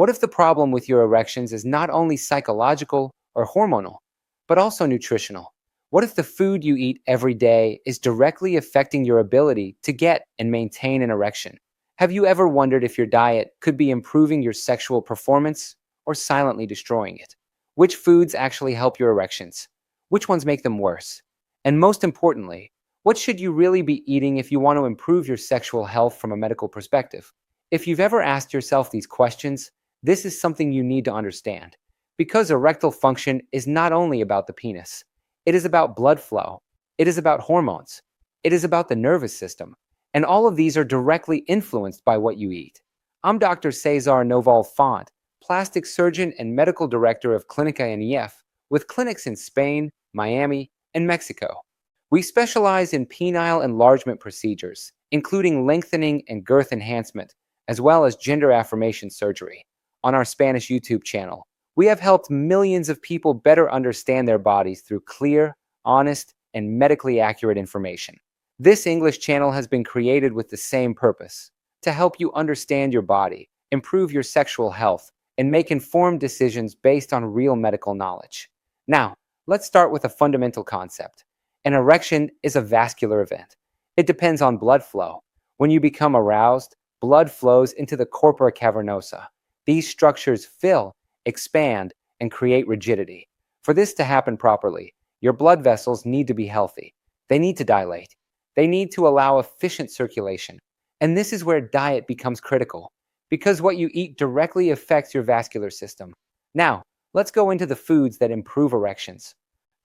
What if the problem with your erections is not only psychological or hormonal, but also nutritional? What if the food you eat every day is directly affecting your ability to get and maintain an erection? Have you ever wondered if your diet could be improving your sexual performance or silently destroying it? Which foods actually help your erections? Which ones make them worse? And most importantly, what should you really be eating if you want to improve your sexual health from a medical perspective? If you've ever asked yourself these questions, this is something you need to understand. Because erectile function is not only about the penis, it is about blood flow, it is about hormones, it is about the nervous system, and all of these are directly influenced by what you eat. I'm Dr. César Noval Font, plastic surgeon and medical director of Clínica NEF, with clinics in Spain, Miami, and Mexico. We specialize in penile enlargement procedures, including lengthening and girth enhancement, as well as gender affirmation surgery. On our Spanish YouTube channel, we have helped millions of people better understand their bodies through clear, honest, and medically accurate information. This English channel has been created with the same purpose: to help you understand your body, improve your sexual health, and make informed decisions based on real medical knowledge. Now, let's start with a fundamental concept. An erection is a vascular event. It depends on blood flow. When you become aroused, blood flows into the corpora cavernosa. These structures fill, expand, and create rigidity. For this to happen properly, your blood vessels need to be healthy. They need to dilate. They need to allow efficient circulation. And this is where diet becomes critical, because what you eat directly affects your vascular system. Now, let's go into the foods that improve erections.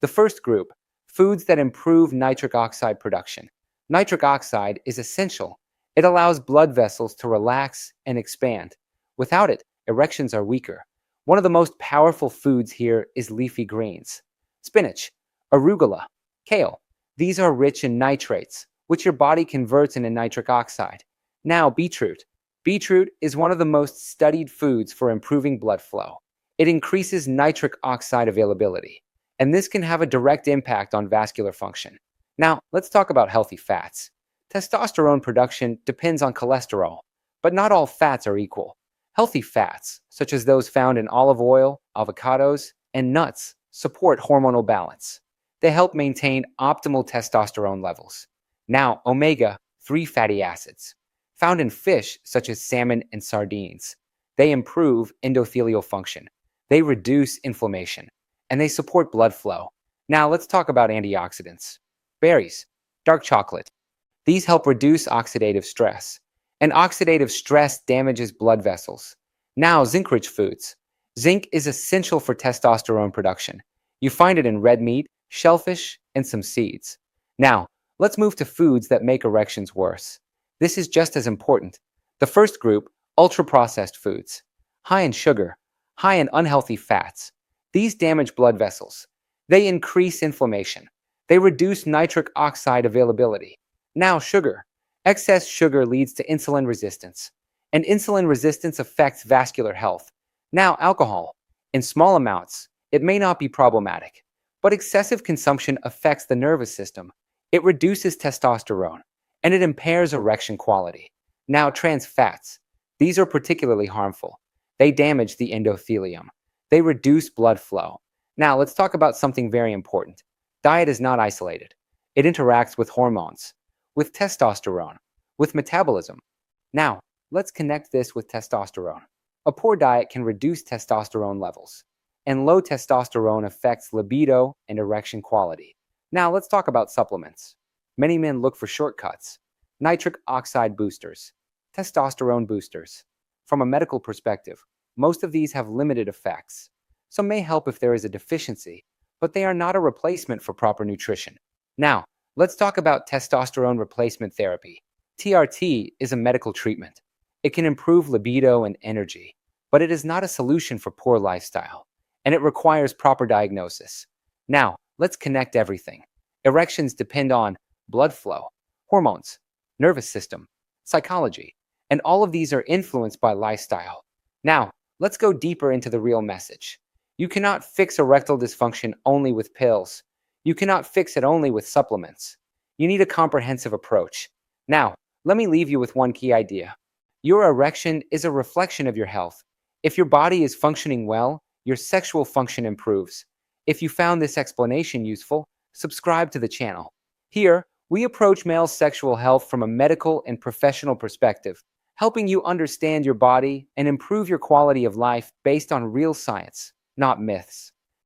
The first group, foods that improve nitric oxide production. Nitric oxide is essential. It allows blood vessels to relax and expand. Without it, erections are weaker. One of the most powerful foods here is leafy greens. Spinach, arugula, kale. These are rich in nitrates, which your body converts into nitric oxide. Now, beetroot. Beetroot is one of the most studied foods for improving blood flow. It increases nitric oxide availability, and this can have a direct impact on vascular function. Now, let's talk about healthy fats. Testosterone production depends on cholesterol, but not all fats are equal. Healthy fats, such as those found in olive oil, avocados, and nuts, support hormonal balance. They help maintain optimal testosterone levels. Now, omega-3 fatty acids, found in fish such as salmon and sardines. They improve endothelial function. They reduce inflammation, and they support blood flow. Now, let's talk about antioxidants. Berries, dark chocolate. These help reduce oxidative stress, and oxidative stress damages blood vessels. Now, zinc-rich foods. Zinc is essential for testosterone production. You find it in red meat, shellfish, and some seeds. Now, let's move to foods that make erections worse. This is just as important. The first group, ultra-processed foods. High in sugar, high in unhealthy fats. These damage blood vessels. They increase inflammation. They reduce nitric oxide availability. Now, sugar. Excess sugar leads to insulin resistance, and insulin resistance affects vascular health. Now, alcohol. In small amounts, it may not be problematic, but excessive consumption affects the nervous system. It reduces testosterone, and it impairs erection quality. Now, trans fats. These are particularly harmful. They damage the endothelium. They reduce blood flow. Now, let's talk about something very important. Diet is not isolated. It interacts with hormones, with testosterone, with metabolism. Now, let's connect this with testosterone. A poor diet can reduce testosterone levels, and low testosterone affects libido and erection quality. Now, let's talk about supplements. Many men look for shortcuts: nitric oxide boosters, testosterone boosters. From a medical perspective, most of these have limited effects. Some may help if there is a deficiency, but they are not a replacement for proper nutrition. Now, let's talk about testosterone replacement therapy. TRT is a medical treatment. It can improve libido and energy, but it is not a solution for poor lifestyle, and it requires proper diagnosis. Now, let's connect everything. Erections depend on blood flow, hormones, nervous system, psychology, and all of these are influenced by lifestyle. Now, let's go deeper into the real message. You cannot fix erectile dysfunction only with pills. You cannot fix it only with supplements. You need a comprehensive approach. Now, let me leave you with one key idea. Your erection is a reflection of your health. If your body is functioning well, your sexual function improves. If you found this explanation useful, subscribe to the channel. Here, we approach male sexual health from a medical and professional perspective, helping you understand your body and improve your quality of life based on real science, not myths.